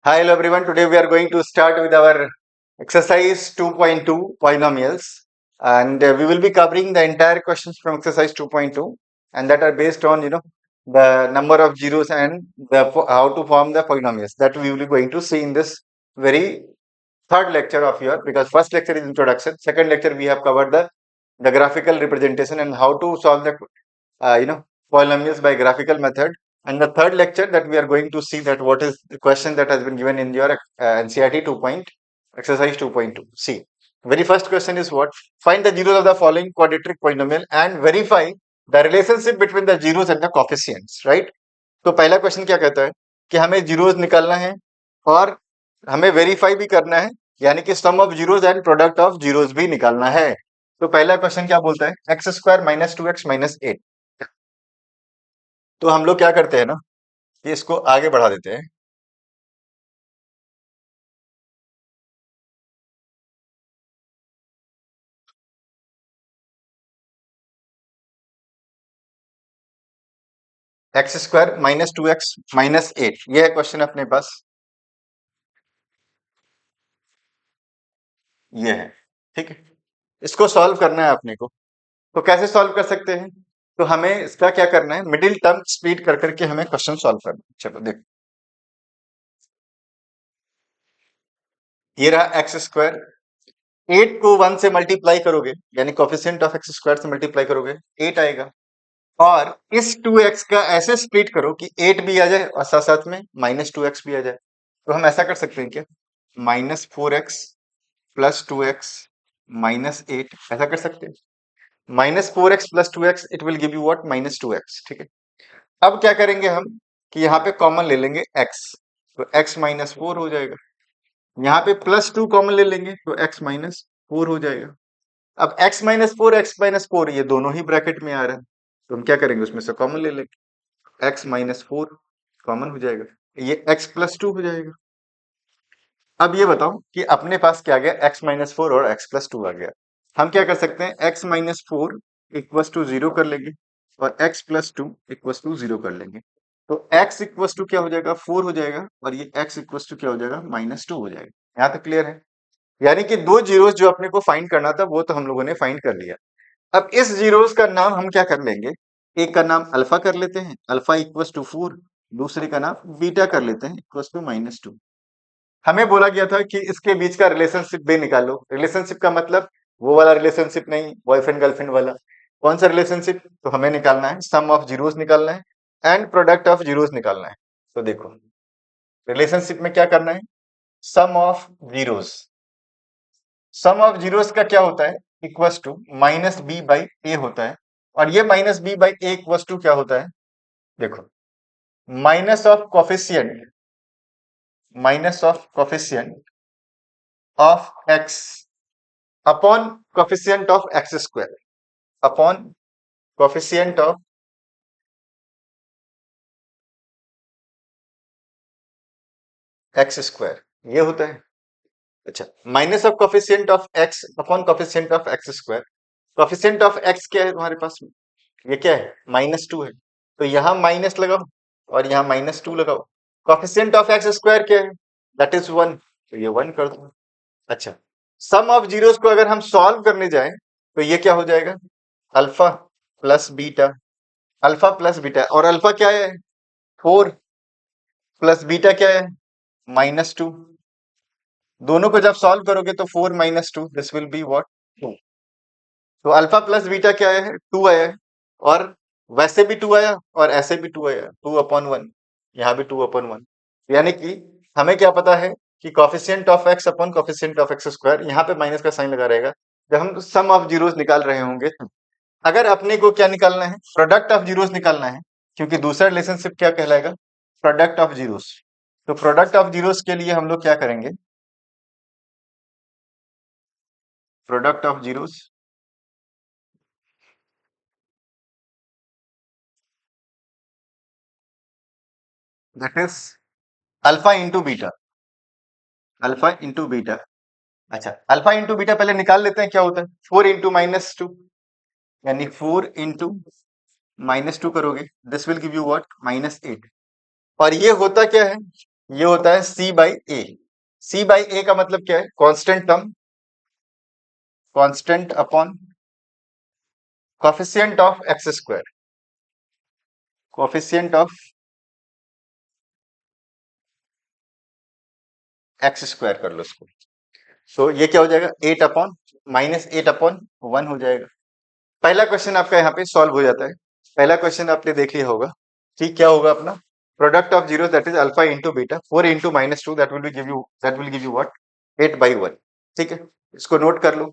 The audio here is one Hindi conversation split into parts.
Hi, hello everyone. Today we are going to start with our exercise 2.2 polynomials, and we will be covering the entire questions from exercise 2.2, and that are based on the number of zeros and how to form the polynomials that we will be going to see in this very third lecture of your, because first lecture is introduction, second lecture we have covered the graphical representation and how to solve the polynomials by graphical method. And the third lecture that we are going to see that what is the question that has been given in your NCERT 2 point exercise 2.2. See, very first question is what? Find the zeros of the following quadratic polynomial and verify the relationship between the zeros and the coefficients, right? तो पहला क्वेश्चन क्या कहता है कि हमें जीरोस निकालना है और हमें वेरीफाई भी करना है, यानी कि sum of zeros and product of zeros भी निकालना है। तो पहला क्वेश्चन क्या बोलता है? X square minus two x minus eight. तो हम लोग क्या करते हैं ना कि इसको आगे बढ़ा देते हैं। X square minus two x minus eight, ये है क्वेश्चन अपने पास, ये है। ठीक है, इसको सॉल्व करना है अपने को। तो कैसे सॉल्व कर सकते हैं? तो हमें इसका क्या करना है, मिडिल टर्म स्प्लिट कर करके हमें क्वेश्चन सॉल्व करना है। चलो देखो, ये रहा एक्स स्क्वायर, 8 को 1 से मल्टीप्लाई करोगे यानी कोफिशिएंट ऑफ एक्स स्क्वायर से मल्टीप्लाई करोगे 8 आएगा। और इस 2x का ऐसे स्प्लिट करो कि 8 भी आ जाए और साथ साथ में माइनस टू एक्स भी आ जाए। तो हम ऐसा कर सकते हैं क्या, minus four x plus two x minus eight, ऐसा कर सकते हैं। Minus four x plus two x it will give you what, minus two x. ठीक है, अब क्या करेंगे हम कि यहाँ पे कॉमन ले लेंगे x, तो x माइनस फोर हो जाएगा। यहाँ पे प्लस टू कॉमन ले लेंगे तो x माइनस फोर हो जाएगा। अब x माइनस फोर ये दोनों ही ब्रैकेट में आ रहा है, तो हम क्या करेंगे, उसमें से कॉमन ले लेंगे, x माइनस फोर कॉमन हो जाएगा, ये x प्लस टू हो जाएगा। अब ये बताओ कि अपने पास क्या आ गया, x माइनस फोर और x प्लस टू आ गया। हम क्या कर सकते हैं, x minus four equals to zero कर लेंगे और x plus two equals to zero कर लेंगे। तो x इक्वस टू क्या हो जाएगा, फोर हो जाएगा, और ये x इक्वस टू क्या हो जाएगा, माइनस टू हो जाएगा। यहाँ तक क्लियर है? यानी कि दो जीरोस जो अपने को फाइंड करना था वो तो हम लोगों ने फाइंड कर लिया। अब इस जीरोस का नाम हम क्या कर लेंगे, एक का नाम अल्फा कर लेते हैं, अल्फा इक्वस टू फोर, दूसरे का नाम बीटा कर लेते हैं इक्वस टू माइनस टू। हमें बोला गया था कि इसके बीच का रिलेशनशिप भी निकालो। रिलेशनशिप का मतलब वो वाला रिलेशनशिप नहीं, बॉयफ्रेंड गर्लफ्रेंड वाला। कौन सा रिलेशनशिप? तो हमें निकालना है सम ऑफ जीरोस निकालना है एंड प्रोडक्ट ऑफ जीरोस निकालना है। तो देखो, रिलेशनशिप में क्या करना है, sum of zeroes. Sum of zeroes का क्या होता है, equals to minus B by A होता है। और ये minus B by A equals to क्या होता है, देखो, minus of coefficient, minus of coefficient of X upon coefficient of X square, upon coefficient of X square, ये होता है। अच्छा, minus of coefficient of X upon coefficient of X square. Coefficient of X क्या है तुम्हारे पास में, ये क्या है, माइनस टू है, तो यहां माइनस लगाओ और यहां माइनस टू लगाओ। कोफिशिएंट ऑफ एक्स स्क्वायर क्या है, दैट इज वन, तो ये वन कर दो। अच्छा, सम ऑफ जीरोस को अगर हम सॉल्व करने जाएं तो ये क्या हो जाएगा, alpha plus beta, alpha plus beta, और अल्फा क्या है, फोर, प्लस बीटा क्या है, माइनस टू। दोनों को जब सॉल्व करोगे तो four minus two, this will be what, two. तो अल्फा प्लस बीटा क्या है, टू आया है, और वैसे भी टू आया और ऐसे भी टू आया, टू अपॉन वन, यहाँ भी टू अपॉन वन। यानी कि हमें क्या पता है कि coefficient of X upon coefficient of X square, यहाँ पे माइनस का साइन लगा रहेगा जब हम सम ऑफ जीरोस निकाल रहे होंगे। अगर अपने को क्या निकालना है, प्रोडक्ट ऑफ जीरोस निकालना है, क्योंकि दूसरा रिलेशनशिप क्या कहलाएगा, प्रोडक्ट ऑफ जीरोस। तो प्रोडक्ट ऑफ जीरोस के लिए हम लोग क्या करेंगे, product of zeros that is alpha into beta, alpha into beta. अच्छा, अल्फा इंटू बीटा पहले निकाल लेते हैं क्या होता है, फोर इंटू माइनस टू, यानी फोर इंटू माइनस टू करोगे, this will give you what, minus eight. और ये होता क्या है, ये होता है सी बाई ए। सी बाई ए का मतलब क्या है? Constant term, constant upon coefficient of X square, coefficient of X square कर लो इसको। सो ये क्या हो जाएगा? 8 अपॉन -8 अपॉन 1 हो जाएगा। पहला क्वेश्चन आपका यहाँ पे सॉल्व हो जाता है। पहला क्वेश्चन आपने देख लिया होगा। ठीक, क्या होगा अपना? Product of zero that is alpha into beta, 4 into -2 that will give you what? 8/1। ठीक है, इसको नोट कर लो।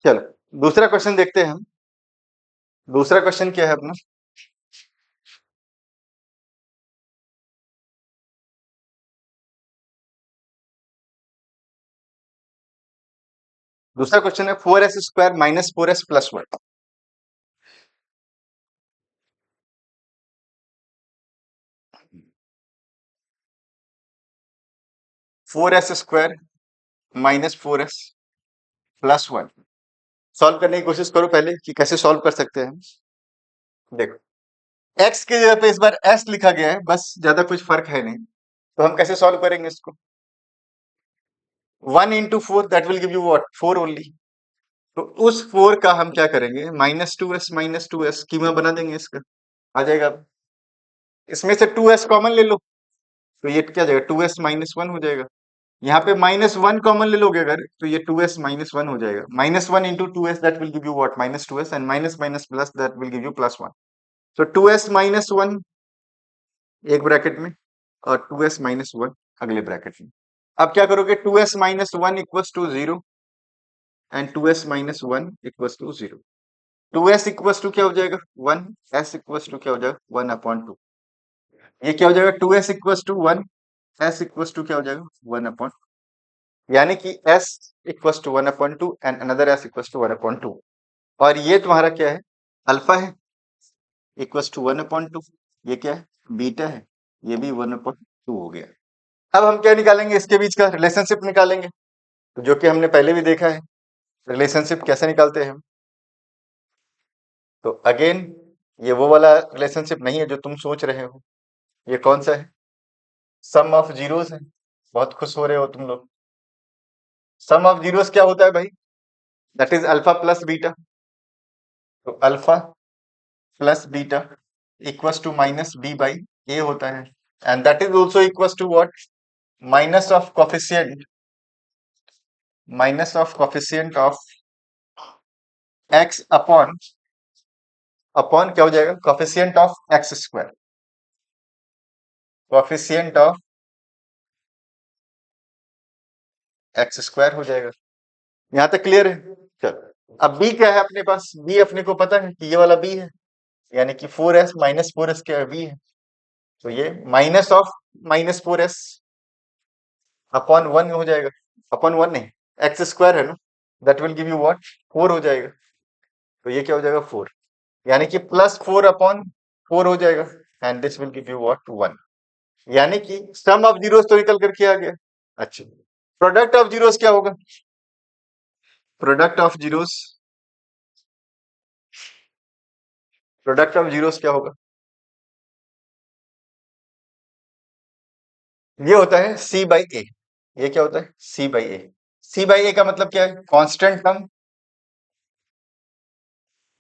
चलो दूसरा क्वेश्चन देखते हैं हम। दूसरा क्वेश्चन क्या है अपना? दूसरा क्वेश्चन है 4s² -4s+1। 4s² -4s+1 solve करने की कोशिश करो पहले कि कैसे सॉल्व कर सकते हैं। देखो, x की जगह पे इस बार s लिखा गया है, बस, ज्यादा कुछ फर्क है नहीं। तो हम कैसे सॉल्व करेंगे इसको? 1 into 4 that will give you what? 4 only. तो उस 4 का हम क्या करेंगे? -2s कीमा बना देंगे इसका। आ जाएगा। इसमें से 2s कॉमन ले लो, तो ये क्या जाएगा? 2s-1 हो जाएगा। यहाँ पे -1 कॉमन ले लोगे अगर, तो ये 2s-1 हो जाएगा। -1 into 2s that will give you what? -2s, and minus minus plus that will give you +1। तो 2s-1 एक ब्रैकेट में, और 2s-1 अगले ब्रैकेट में। अब क्या करोगे? 2s-1 equals to 0 and 2s-1 equals to 0। 2s equals to क्या हो जाएगा? 1। s इक्वल्स टू क्या हो जाएगा? 1/2। ये क्या हो जाएगा? 2s equals to 1, s equals to क्या हो जाएगा? 1/, यानी कि s equals to 1/2 and another s equals to 1/2। और ये तुम्हारा क्या है? अल्फा है, इक्वल्स टू 1/2। ये क्या है? बीटा है, ये भी 1/2 हो गया। अब हम क्या निकालेंगे? इसके बीच का रिलेशनशिप निकालेंगे, जो कि हमने पहले भी देखा है। रिलेशनशिप कैसे निकालते हैं हम? तो अगेन, ये वो वाला रिलेशनशिप नहीं है जो तुम सोच रहे हो। ये कौन सा है? सम ऑफ जीरोस है। बहुत खुश हो रहे हो तुम लोग। सम ऑफ जीरोस क्या होता है भाई? That is alpha plus beta. तो alpha plus beta equals to minus B by A होता है, and that is also equals to what? Minus of coefficient, of X upon, क्या हो जाएगा? Coefficient of X square, coefficient of X square हो जाएगा। यहां तक क्लियर है? चलो, अब बी क्या है अपने पास? बी अपने को पता है कि ये वाला बी है, यानी कि 4s-4s क्या है? बी है। तो ये -(-4s) अपॉन 1 हो जाएगा। अपॉन 1 नहीं, एक्स स्क्वायर है ना, that will give you what? 4 हो जाएगा। तो ये क्या हो जाएगा? 4, यानी कि +4/4 हो जाएगा, and this will give you what? 1। यानी कि सम ऑफ जीरोस तो निकल करके आ गया। अच्छा, प्रोडक्ट ऑफ जीरोस क्या होगा? प्रोडक्ट ऑफ जीरोस, क्या होगा? ये होता है सी बाई ए। ये क्या होता है? सी बाई ए। सी बाई ए का मतलब क्या है? Constant term,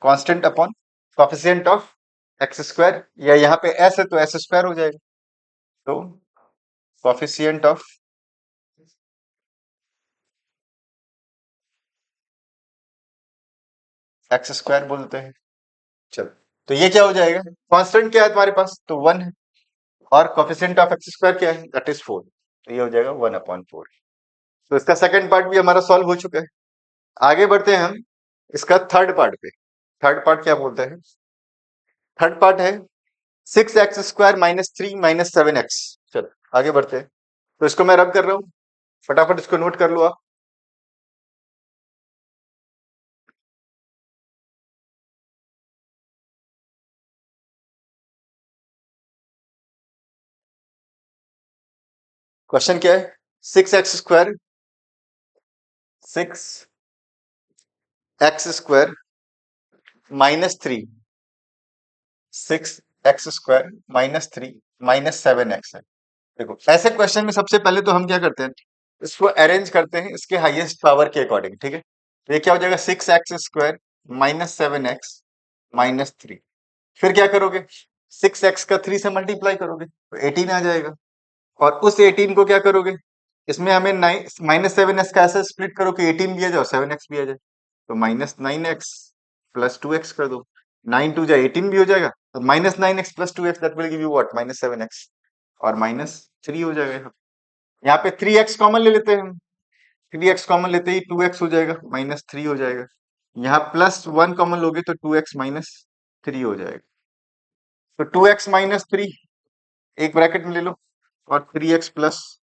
constant upon coefficient of X square, या यहाँ पे एस है तो एस स्क्वायर हो जाएगा। तो कोफिशिएंट ऑफ एक्स स्क्वायर बोलते हैं। चलो, तो ये क्या हो जाएगा? कांस्टेंट क्या है तुम्हारे पास? तो 1 है, और कोफिशिएंट ऑफ एक्स स्क्वायर क्या है? That is 4। तो ये हो जाएगा 1/4। तो इसका सेकंड पार्ट भी हमारा सॉल्व हो चुका है। आगे बढ़ते हैं हम इसका थर्ड पार्ट पे। थर्ड पार्ट क्या बोलते हैं? थर्ड पार्ट है 6x² -3 -7x। चलो आगे बढ़ते हैं। तो इसको मैं रब कर रहा हूँ, फटाफट इसको नोट कर लो आप। क्वेश्चन क्या है? 6x² 6x² -3 6x² -3 -7x है। देखो ऐसे क्वेश्चन में सबसे पहले तो हम क्या करते हैं, इसको अरेंज करते हैं इसके हाईएस्ट पावर के अकॉर्डिंग, ठीक है। तो ये क्या हो जाएगा? 6x² -7x -3। फिर क्या करोगे? 6x का 3 से मल्टीप्लाई करोगे तो 18 आ जाएगा। और उस 18 को क्या करोगे? इसमें हमें -7x का ऐसा स्प्लिट करो कि 18 भी आ जाए और 7x भी आ जाए। तो -9x प्लस 2x कर दो। 9 2 जा 18 भी हो जाएगा। तो -9x plus 2x that will give you what? -7x और -3 हो जाएगा यहाँ। यहाँ पे 3x कॉमन ले लेते हैं हम। 3x कॉमन लेते ही 2x हो जाएगा, -3 हो जाएगा। यहाँ +1 कॉमन लोगे तो 2x -3 हो जाएगा। तो 2x -3 एक ब्रैकेट में ले लो और 3x प्लस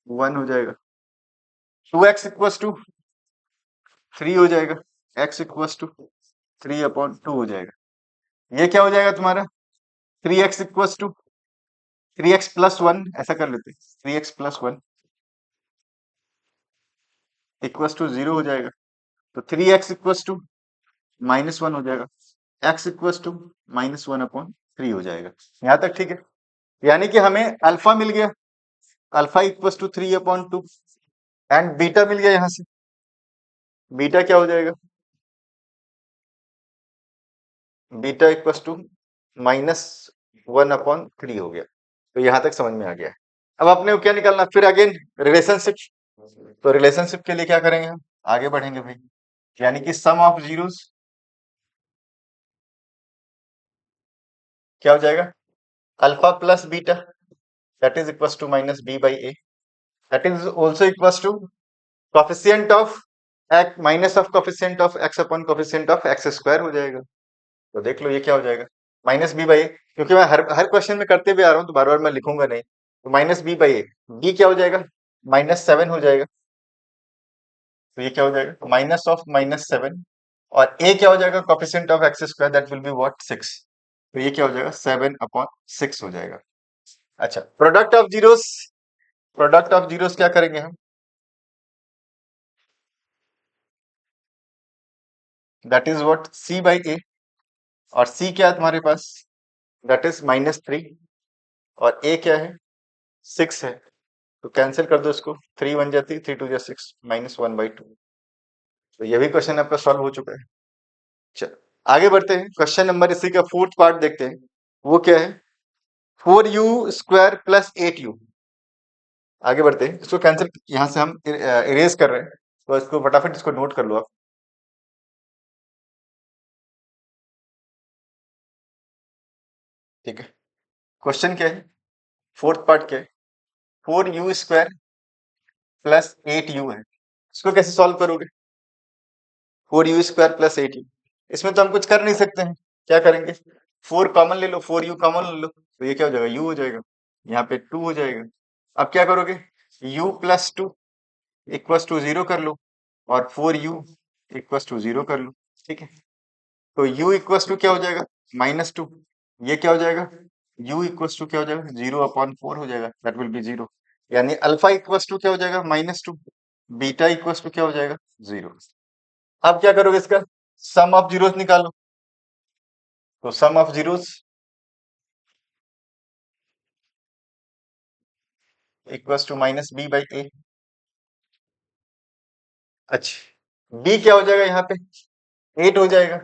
1 हो जाएगा। 2x इक्वल्स टू 3 हो जाएगा। x इक्वल्स टू 3/2 हो जाएगा। ये क्या हो जाएगा तुम्हारा? 3x equals to 3x plus 1 ऐसा कर लेते हैं। 3x प्लस 1 इक्वल्स टू 0 हो जाएगा। तो 3x इक्वल्स टू -1 हो जाएगा। x इक्वल्स टू -1/3 हो जाएगा। यहाँ तक ठीक है। यानी कि हमें अल्फा मिल गया, alpha equals to 3/2 and beta मिल गया। यहाँ से बीटा क्या हो जाएगा? बीटा इक्वल्स टू -1/3 हो गया। तो यहां तक समझ में आ गया है। अब अपने को क्या निकालना? फिर अगेन रिलेशनशिप। तो रिलेशनशिप के लिए क्या करेंगे हम? आगे बढ़ेंगे भाई। यानी कि सम ऑफ जीरोस क्या हो जाएगा? Alpha plus beta that is equals to -b/a that is also equals to coefficient of x minus of coefficient of x upon coefficient of x² हो जाएगा। तो देख लो ये क्या हो जाएगा? -b/a, क्योंकि मैं हर हर क्वेश्चन में करते हुए आ रहा हूं तो बार बार मैं लिखूंगा नहीं। तो -b/a, b क्या हो जाएगा? -7 हो जाएगा। तो ये क्या हो जाएगा? -7। और a क्या हो जाएगा? Coefficient of x² that will be what? 6। तो ये क्या हो जाएगा? 7/6 हो जाएगा। अच्छा, प्रोडक्ट ऑफ जीरोस क्या करेंगे हम? That is what? c/a। और c क्या है तुम्हारे पास? That is -3। और a क्या है? 6 है। तो कैंसिल कर दो इसको। 3 1 जा 3, 3 2 जा 6, -1/2। तो ये भी क्वेश्चन आपका सॉल्व हो चुका है। चलो आगे बढ़ते हैं। क्वेश्चन नंबर इसी का फोर्थ पार्ट देखते हैं। वो क्या है? 4u² + 8u। आगे बढ़ते हैं। इसको कैंसिल यहां से हम इरेज कर रहे हैं। तो इसको फटाफट इसको नोट कर लो आप। ठीक है। क्वेश्चन क्या है? फोर्थ पार्ट क्या है? 4u² + 8u है। इसको कैसे सॉल्व करोगे? 4u² + 8u। इसमें तो हम कुछ कर नहीं सकते हैं। क्या करेंगे? 4 कॉमन ले लो, 4u कॉमन ले लो। तो ये क्या हो जाएगा? u हो जाएगा। यहाँ पे 2 हो जाएगा। अब क्या करोगे? u + 2 = 0 कर लो और 4u = 0 कर लो। ठीक है। तो u = क्या हो जाएगा? -2। ये क्या हो जाएगा? u = क्या हो जाएगा? 0/4 हो जाएगा। That will be 0। यानी अल्फा = क्या हो जाएगा? -2। बीटा = क्या हो जाएगा? 0। अब क्या करोगे? इसका सम ऑफ जीरोस निकालो। तो sum of zeroes equals to -b/a। अच्छा, b क्या हो जाएगा? यहाँ पे 8 हो जाएगा।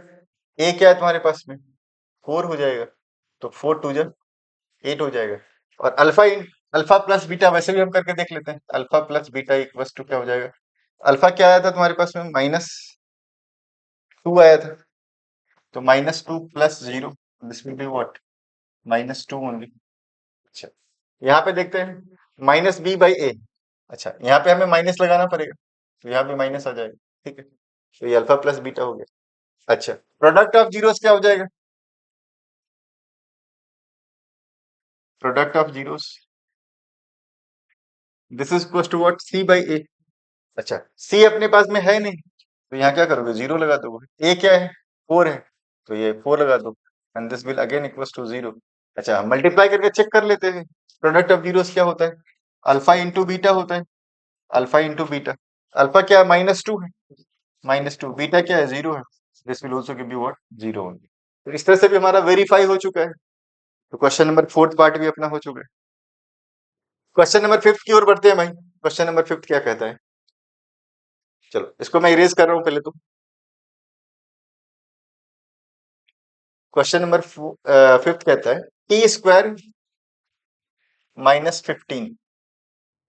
a क्या है तुम्हारे पास में? 4 हो जाएगा। तो 4 2 जा 8 हो जाएगा। और अल्फा प्लस बीटा वैसे भी हम करके देख लेते हैं। Alpha plus beta equals to क्या हो जाएगा? अल्फा क्या आया था तुम्हारे पास में? -2 आया था। तो -2 + 0 this will be what? -2 only. अच्छा, यहाँ पे देखते हैं -b/a। अच्छा, यहाँ पे हमें माइनस लगाना पड़ेगा। तो यहाँ पे माइनस आ जाएगा। ठीक है। तो ये अल्फा प्लस बीटा हो गया। अच्छा, प्रोडक्ट ऑफ जीरोस क्या हो जाएगा? Product of zeros this is equal to what? c/a। अच्छा, c अपने पास में है नहीं तो यहाँ क्या करोगे? 0 लगा दोगे। a क्या है? 4 है। तो ये 4 लगा दो and this will again equals to 0 अच्छा, मल्टीप्लाई करके चेक कर लेते हैं प्रोडक्ट ऑफ जीरोस क्या होता है। अल्फा इंटू बीटा होता है, अल्फा इंटू बीटा। अल्फा क्या है, -2 है, -2। बीटा क्या है, 0 है। This will also give you what, 0 only. तो इस तरह से भी हमारा वेरीफाई हो चुका है। तो क्वेश्चन नंबर फोर्थ पार्ट भी अपना हो चुका है। क्वेश्चन नंबर फिफ्थ की ओर बढ़ते हैं भाई। क्वेश्चन नंबर फिफ्थ क्या कहता है, चलो इसको मैं इरेज कर रहा हूं पहले तो। क्वेश्चन नंबर फिफ्थ कहता है t² -15,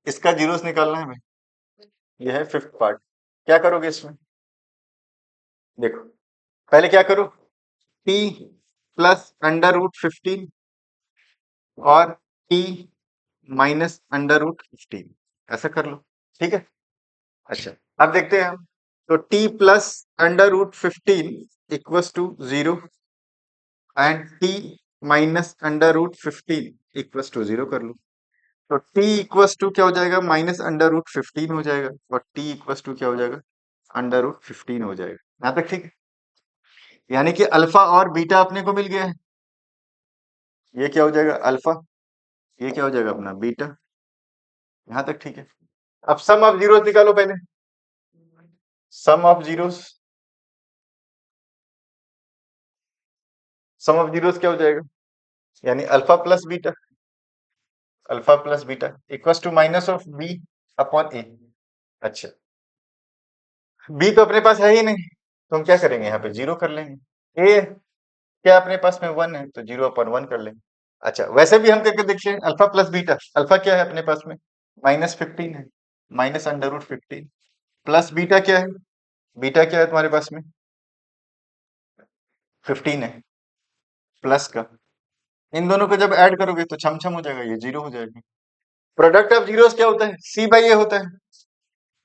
इसका जीरोस निकालना है भाई। यह है फिफ्थ पार्ट। क्या करोगे इसमें, देखो पहले क्या करो, t प्लस √15 और t -√15, ऐसा कर लो, ठीक है। अच्छा, अब देखते हैं हम। तो t plus √15 equals to 0 and t -√15 equals to 0 कर लो। तो t इक्वल्स टू क्या हो जाएगा, -√15 हो जाएगा, और t इक्वल्स टू क्या हो जाएगा, √15 हो जाएगा। यहाँ तक ठीक है। यानी कि अल्फा और बीटा अपने को मिल गया है। ये क्या हो जाएगा, अल्फा, ये क्या हो जाएगा अपना बीटा। यहाँ तक ठीक है। अब सम ऑफ जीरोस निकालो पहले। Sum of zeroes, sum of zeros क्या हो जाएगा, यानी alpha plus beta equals to minus of B upon A. अच्छा, बी तो अपने पास है ही नहीं, तो हम क्या करेंगे, यहाँ पे जीरो कर लेंगे। ए क्या अपने पास में 1 है, तो 0/1 कर लेंगे। अच्छा, वैसे भी हम करके देखते हैं, अल्फा प्लस बीटा, अल्फा क्या है अपने पास में, -15 है, -√15, प्लस बीटा क्या है, बीटा क्या है तुम्हारे पास में, 15 है, प्लस का। इन दोनों को जब ऐड करोगे तो छम छम हो जाएगा, ये 0 हो जाएगा। प्रोडक्ट ऑफ जीरोस क्या होता है, C/A होता है।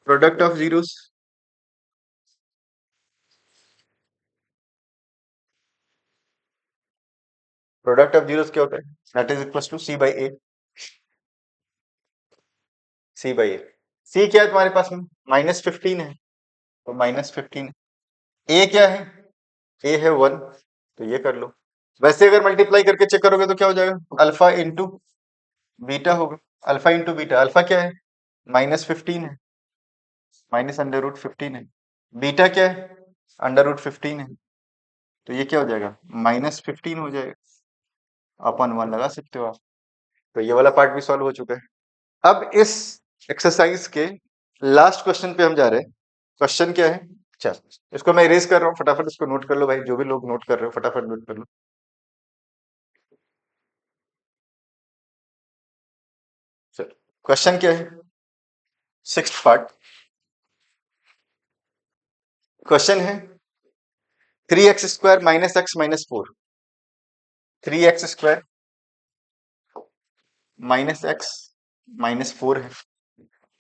Product of zeros, product of zeros क्या होता है, that is equal to C/A। C/A, C क्या है तुम्हारे पास में, -15 है, तो -15। ए क्या है, ए है 1, तो ये कर लो। वैसे अगर मल्टीप्लाई करके चेक करोगे तो क्या हो जाएगा, अल्फा इंटू बीटा होगा। अल्फा इंटू बीटा, अल्फा क्या है, -15 है, -√15 है। बीटा क्या है, √15 है, तो ये क्या हो जाएगा, -15 हो जाएगा, अपन 1 लगा सकते हो आप। तो ये वाला पार्ट भी सॉल्व हो चुका है। अब इस एक्सरसाइज के लास्ट क्वेश्चन पे हम जा रहे हैं। क्वेश्चन क्या है, चल इसको मैं इरेज कर रहा हूँ, फटाफट इसको नोट कर लो भाई, जो भी लोग नोट कर रहे हो फटाफट नोट कर लो। चल, क्वेश्चन क्या है, सिक्स्थ पार्ट। क्वेश्चन है 3x² -x -4, 3x² -x -4 है।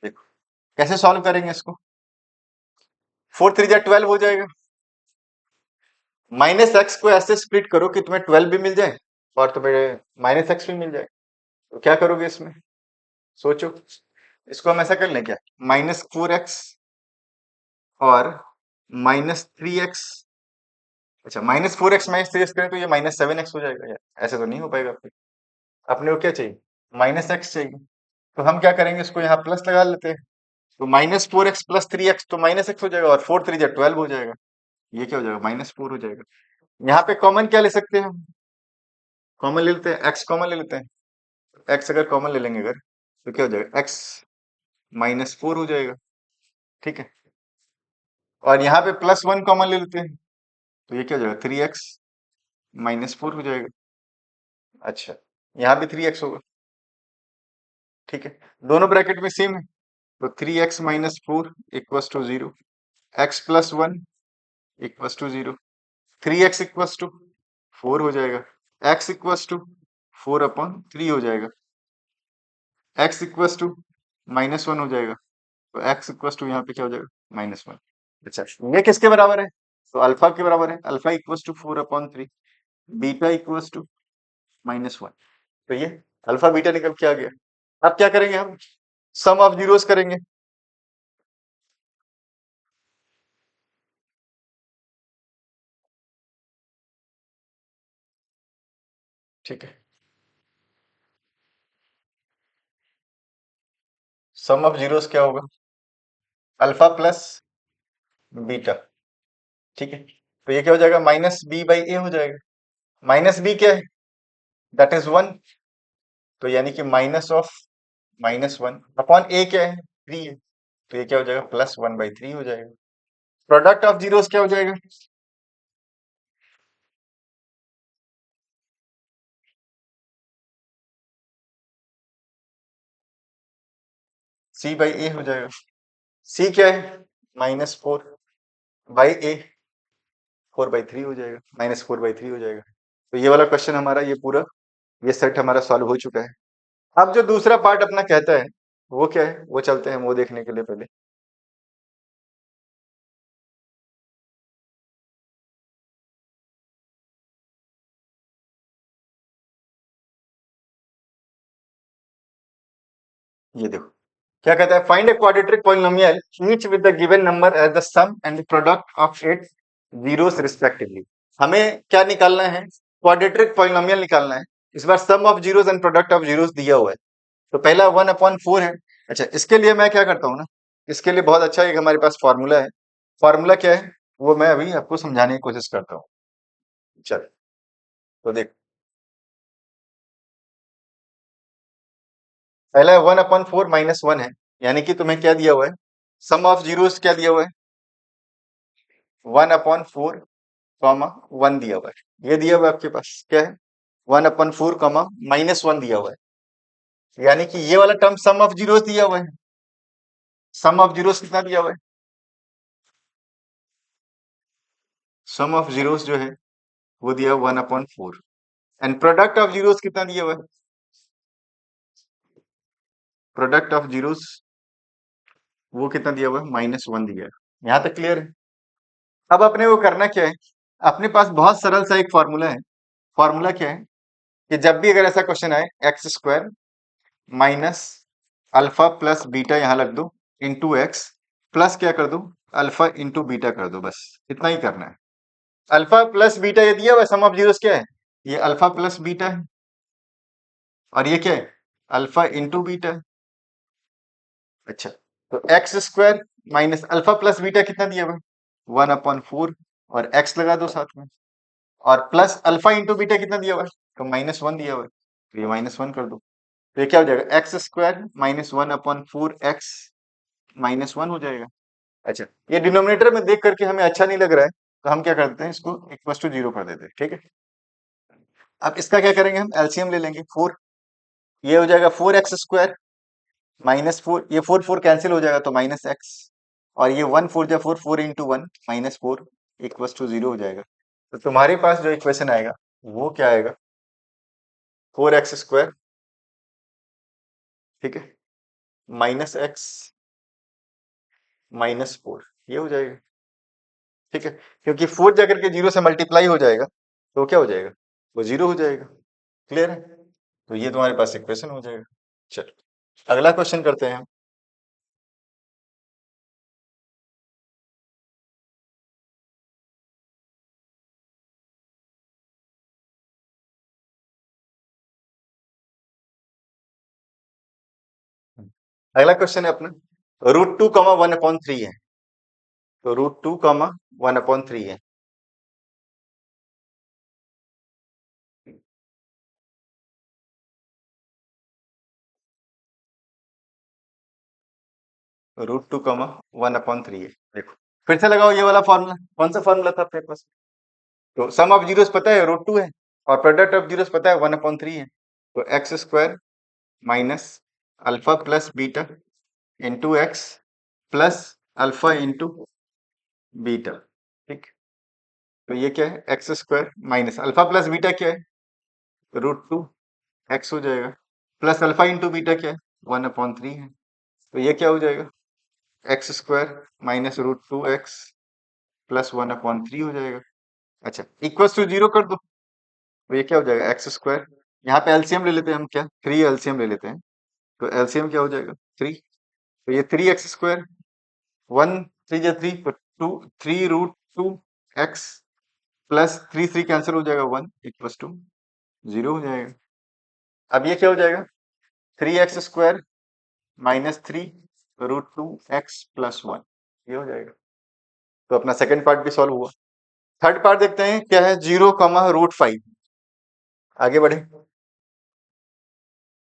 देखो कैसे सॉल्व करेंगे इसको, 4 3 जा 12 हो जाएगा। -x को ऐसे स्प्लिट करो कि तुम्हें 12 भी मिल जाए और तुम्हें -x भी मिल जाए। तो क्या करोगे इसमें, सोचो। इसको हम ऐसा कर लें क्या, -4x और -3x। अच्छा, -4x -3x करें तो ये -7x हो जाएगा यार, ऐसे तो नहीं हो पाएगा। अपने को क्या चाहिए, -x चाहिए। तो हम क्या करेंगे, इसको यहाँ प्लस लगा लेते हैं। तो -4x + 3x तो -x हो जाएगा, और 4 3 जा 12 हो जाएगा। ये क्या हो जाएगा, -4 हो जाएगा। यहाँ पे कॉमन क्या ले सकते हैं हम, कॉमन ले लेते हैं, x कॉमन ले लेते हैं। x अगर कॉमन ले लेंगे अगर, तो क्या हो जाएगा, x -4 हो जाएगा, ठीक है। और यहाँ पे +1 कॉमन ले लेते हैं, तो ये क्या हो जाएगा, 3x -4 हो जाएगा। अच्छा, यहाँ भी 3x होगा, ठीक है। दोनों ब्रैकेट में सेम है, तो 3x -4 equals to 0, x + 1 equals to 0, 3x equals to 4 हो जाएगा, x इक्वल्स टू 4/3 हो जाएगा, x इक्वल्स टू -1 हो जाएगा, तो x इक्वल्स टू यहाँ पे क्या हो जाएगा, -1। अच्छा, ये किसके बराबर है, तो अल्फा के बराबर है, alpha equals to 4/3, beta equals to -1। तो ये अल्फा बीटा निकल के आ गया। अब क्या करेंगे हम, सम ऑफ जीरोस करेंगे। ठीक है, सम ऑफ जीरोस क्या होगा? Alpha plus beta. ठीक है, तो ये क्या हो जाएगा? माइनस बी बाई ए हो जाएगा। माइनस बी क्या है? That is one. तो यानी कि minus of minus one upon A क्या है? थ्री है। तो ये क्या हो जाएगा? प्लस वन बाई थ्री हो जाएगा। प्रोडक्ट ऑफ जीरोस क्या हो जाएगा? सी बाई ए हो जाएगा। सी क्या है? Minus four by A, four by three हो जाएगा, माइनस फोर बाई थ्री हो जाएगा। तो ये वाला क्वेश्चन हमारा ये पूरा ये सेट हमारा सॉल्व हो चुका है। अब जो दूसरा पार्ट अपना कहता है वो क्या है, वो चलते हैं वो देखने के लिए पहले। ये देखो क्या कहता है, find a quadratic polynomial each with the given number as the sum and the product of its zeroes respectively. हमें क्या निकालना है? क्वाड्रेटिक पॉलिनोमियल निकालना है। इस बार sum of zeros and product of zeroes दिया हुआ है। तो पहला वन अपॉन फोर है। अच्छा, इसके लिए मैं क्या करता हूँ ना, इसके लिए बहुत अच्छा एक हमारे पास फॉर्मूला है। फॉर्मूला क्या है वो मैं अभी आपको समझाने की कोशिश करता हूँ। चल, तो देख, पहला one upon four minus one है, यानी कि तुम्हें क्या दिया हुआ है? सम ऑफ जीरोस क्या दिया हुआ है? One upon four comma one दिया हुआ है। ये दिया हुआ है आपके पास क्या है? One upon four comma minus one दिया हुआ है, यानी कि ये वाला टर्म सम ऑफ जीरोस दिया हुआ है। सम ऑफ जीरोस कितना दिया हुआ है? सम ऑफ जीरोस जो है वो दिया one upon four. And product of zeros कितना दिया हुआ है? प्रोडक्ट ऑफ जीरोस वो कितना दिया हुआ है? माइनस वन दिया है। यहां तक क्लियर है? अब अपने को करना क्या है? अपने पास बहुत सरल सा एक फॉर्मूला है। फॉर्मूला क्या है कि जब भी अगर ऐसा क्वेश्चन आए, x square minus alpha plus beta यहां लग दो इंटू एक्स, प्लस क्या कर दो? अल्फा इंटू बीटा कर दो। बस इतना ही करना है। अल्फा प्लस बीटा ये दिया हुआ सम ऑफ जीरोस क्या है? ये अल्फा प्लस बीटा है, और ये क्या है? अल्फा इंटू बीटा है। अच्छा, तो x square minus alpha plus beta कितना दिया हुआ है? वन अपॉन फोर, और एक्स लगा दो साथ में, और प्लस अल्फा इंटू बीटा कितना दिया हुआ है? तो माइनस वन दिया हुआ है, तो ये माइनस वन कर दो। तो ये क्या हो जाएगा? X square minus one upon four x minus one हो जाएगा। अच्छा, ये डिनोमिनेटर में देख करके हमें अच्छा नहीं लग रहा है, तो हम क्या करते हैं, इसको इक्वल टू जीरो कर देते हैं। ठीक है, अब इसका क्या करेंगे, हम एलसीएम ले लेंगे। फोर, ये हो जाएगा four x square minus four, ये फोर फोर कैंसिल हो जाएगा तो माइनस एक्स, और ये वन फोर जा four, four into one minus four equal to zero हो जाएगा। तो तुम्हारे पास जो इक्वेशन आएगा वो क्या आएगा? फोर एक्स स्क्वायर, ठीक है, माइनस एक्स माइनस फोर, ये हो जाएगा। ठीक है, क्योंकि फोर जाकर के जीरो से मल्टीप्लाई हो जाएगा तो क्या हो जाएगा? वो जीरो हो जाएगा। क्लियर है? तो ये तुम्हारे पास इक्वेशन हो जाएगा। चलो, अगला क्वेश्चन करते हैं हम। अगला क्वेश्चन है अपना root two comma one upon three है। तो root two comma one upon three है। Root two comma one upon three है। देखो, फिर से लगाओ ये वाला फॉर्मूला। कौन सा फॉर्मूला था अपने पास? तो सम ऑफ जीरोस पता है रूट टू है, और प्रोडक्ट ऑफ जीरोस पता है वन अपॉन थ्री है। तो x square minus alpha plus beta into x plus alpha into beta. ठीक, तो ये क्या है? X square minus alpha plus beta क्या है? रूट टू एक्स हो जाएगा, प्लस अल्फा इंटू बीटा क्या है? वन अपॉन थ्री है। तो ये क्या हो जाएगा? X square minus root two x plus one upon three हो जाएगा। अच्छा, इक्वल टू जीरो कर दो। तो ये क्या हो जाएगा? एक्स स्क्वायर, यहाँ पे एलसीएम ले लेते हैं हम, क्या थ्री एलसीएम ले लेते हैं। तो एलसीएम क्या हो जाएगा? थ्री। तो ये three x square, one three या थ्री, तो two, three root two x plus three three cancel हो जाएगा, वन इक्वल टू जीरो हो जाएगा। अब ये क्या हो जाएगा? थ्री एक्स स्क्वायर -3√2x+1 ये हो जाएगा। तो अपना सेकंड पार्ट भी सॉल्व हुआ। थर्ड पार्ट देखते हैं क्या है, 0, √5। आगे बढ़े,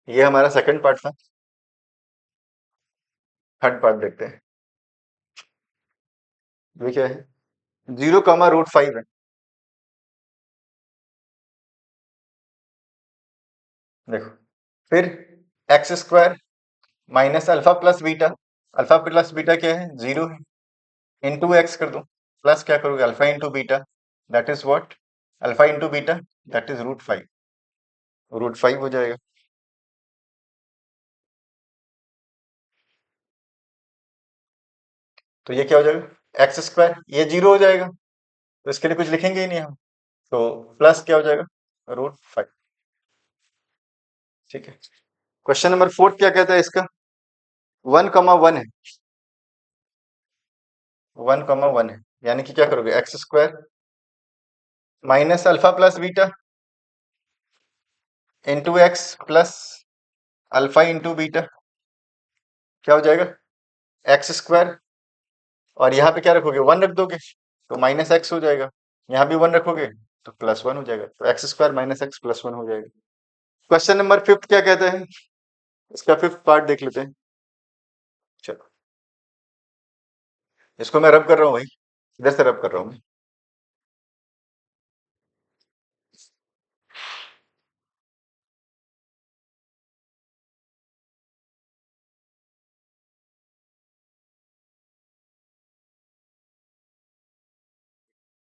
ये हमारा सेकंड पार्ट था। थर्ड पार्ट देखते हैं, ये क्या है, 0, √5 है। देखो, फिर x² minus alpha plus beta. Alpha plus beta क्या है, 0 है। इंटू एक्स कर दो, प्लस क्या करोगे, alpha into beta, that is what, alpha into beta that is √5। √5 हो जाएगा। तो ये क्या हो जाएगा, x², ये 0 हो जाएगा, तो इसके लिए कुछ लिखेंगे ही नहीं हम। तो प्लस क्या हो जाएगा, √5। ठीक है। क्वेश्चन नंबर 4 क्या कहता है इसका, 1, 1 है। 1, 1 है, यानी कि क्या करोगे, x² minus alpha plus beta into x plus alpha into beta, क्या हो जाएगा, x², और यहाँ पे क्या रखोगे, 1 रख दोगे तो -x हो जाएगा। यहाँ भी 1 रखोगे तो +1 हो जाएगा। तो x² माइनस एक्स प्लस 1 हो जाएगा। क्वेश्चन नंबर 5 क्या कहता है, इसका 5th पार्ट देख लेते हैं। चलो, इसको मैं रब कर रहा हूँ भाई, इधर से रब कर रहा हूँ।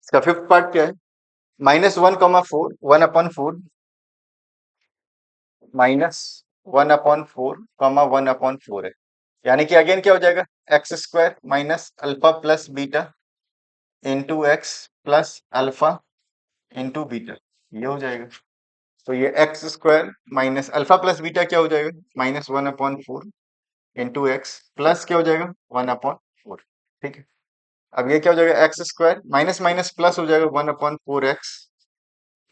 इसका 5th पार्ट क्या है, -1, 1/4, 1/4 है। यानी कि अगेन क्या हो जाएगा, x² minus alpha plus beta into x plus alpha into beta, ये हो जाएगा। तो ये x² minus alpha plus beta क्या हो जाएगा, -1/4 इंटू एक्स प्लस क्या हो जाएगा, 1/4। ठीक है। अब ये क्या हो जाएगा, x² माइनस माइनस प्लस हो जाएगा, 1/4x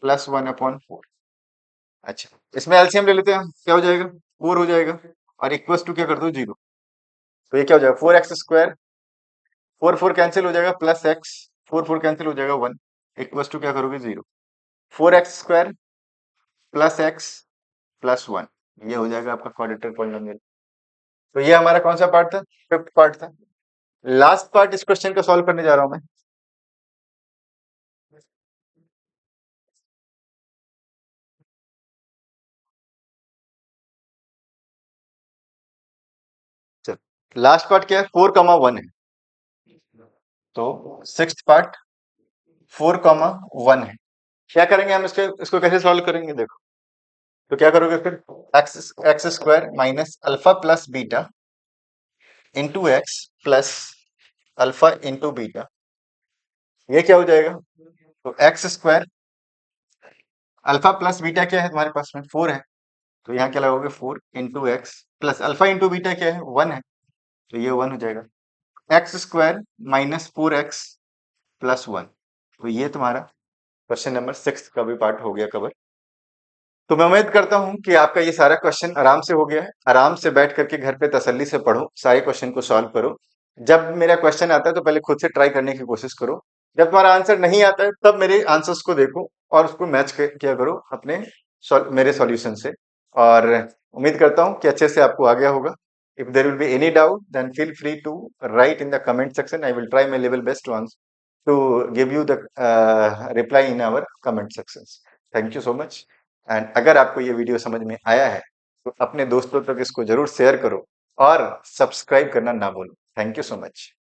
प्लस 1/4। अच्छा, इसमें एलसीएम ले लेते हैं हम, क्या हो जाएगा, 4 हो जाएगा, और इक्वल्स टू क्या कर दो, 0। तो ये क्या हो जाएगा, 4x², 4 कैंसिल हो जाएगा, प्लस एक्स, 4 कैंसिल हो जाएगा, 1, इक्वल्स टू क्या करोगे, 0। 4x² प्लस एक्स प्लस 1, ये हो जाएगा आपका क्वाड्रेटिक पॉलिनोमियल। तो ये हमारा कौन सा पार्ट था, 5th पार्ट था। लास्ट पार्ट इस क्वेश्चन का सॉल्व करने जा रहा हूं मैं। चल, लास्ट पार्ट क्या है, 4, 1 है। तो 6th पार्ट 4, 1 है। क्या करेंगे हम, इसको कैसे सॉल्व करेंगे, देखो। तो क्या करोगे फिर, x² minus alpha plus beta into x plus alpha into beta, ये क्या हो जाएगा। तो x², अल्फा प्लस बीटा क्या है तुम्हारे पास में, 4 है, तो यहाँ क्या लगाओगे, 4 into x plus alpha into beta क्या है, 1 है, तो ये 1 हो जाएगा। x² माइनस 4x प्लस 1, तो ये तुम्हारा क्वेश्चन नंबर 6 का भी पार्ट हो गया कवर। तो मैं उम्मीद करता हूं कि आपका ये सारा क्वेश्चन आराम से हो गया है। आराम से बैठ करके घर पे तसल्ली से पढ़ो, सारे क्वेश्चन को सॉल्व करो। जब मेरा क्वेश्चन आता है तो पहले खुद से ट्राई करने की कोशिश करो। जब तुम्हारा आंसर नहीं आता है तब मेरे आंसर्स को देखो और उसको मैच किया करो अपने मेरे सॉल्यूशन से। और उम्मीद करता हूं कि अच्छे से आपको आ गया होगा। If there will be any doubt then feel free to write in the comment section. I will try my level best to give you the reply in our comment section. Thank you so much. And अगर आपको ये वीडियो समझ में आया है तो अपने दोस्तों तक इसको जरूर शेयर करो और सब्सक्राइब करना ना भूलो। Thank you so much.